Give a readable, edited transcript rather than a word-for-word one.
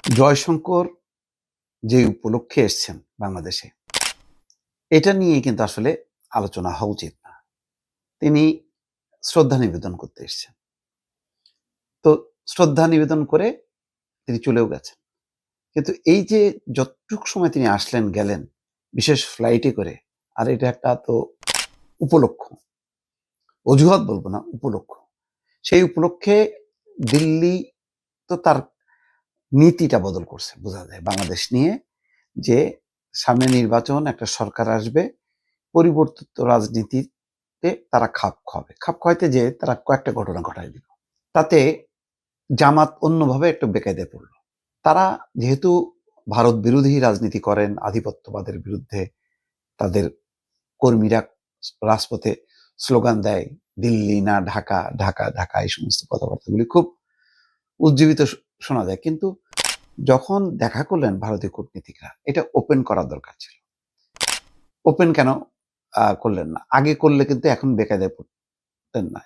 জয়শঙ্কর যে উপলক্ষে এসছেন বাংলাদেশে, এটা নিয়ে কিন্তু আসলে আলোচনা হওয়া উচিত না। তিনি শ্রদ্ধা নিবেদন করতে এসছেন। তো শ্রদ্ধা নিবেদন করে তিনি চলেও গেছেন। কিন্তু এই যে যতটুক সময় তিনি আসলেন, গেলেন, বিশেষ ফ্লাইটে করে, আর এটা একটা তো উপলক্ষ। অজুহাত বলব না, উপলক্ষ। সেই উপলক্ষে দিল্লি তো তার নীতিটা বদল করছে বোঝা যায় বাংলাদেশ নিয়ে, যে সামনে নির্বাচন, একটা সরকার আসবে, পরিবর্তিত রাজনীতিতে তারা খাপ খাওয়াবে। খাপ খাওয়াইতে যেয়ে তারা কয়েকটা ঘটনা ঘটায় দিল। তাতে জামাত অন্যভাবে একটু বেকায়দায় পড়ল। তারা যেহেতু ভারত বিরোধী রাজনীতি করেন, আধিপত্যবাদের বিরুদ্ধে তাদের কর্মীরা রাজপথে স্লোগান দেয়, দিল্লি না ঢাকা, ঢাকা ঢাকা, এই সমস্ত কথাবার্তাগুলি খুব উজ্জীবিত শোনা যায়। কিন্তু যখন দেখা করলেন ভারতীয় কূটনীতিকরা, এটা ওপেন করা দরকার ছিল। ওপেন কেন করলেন না? আগে করলে কিন্তু এখন বেকায়দায় পড়তেন না।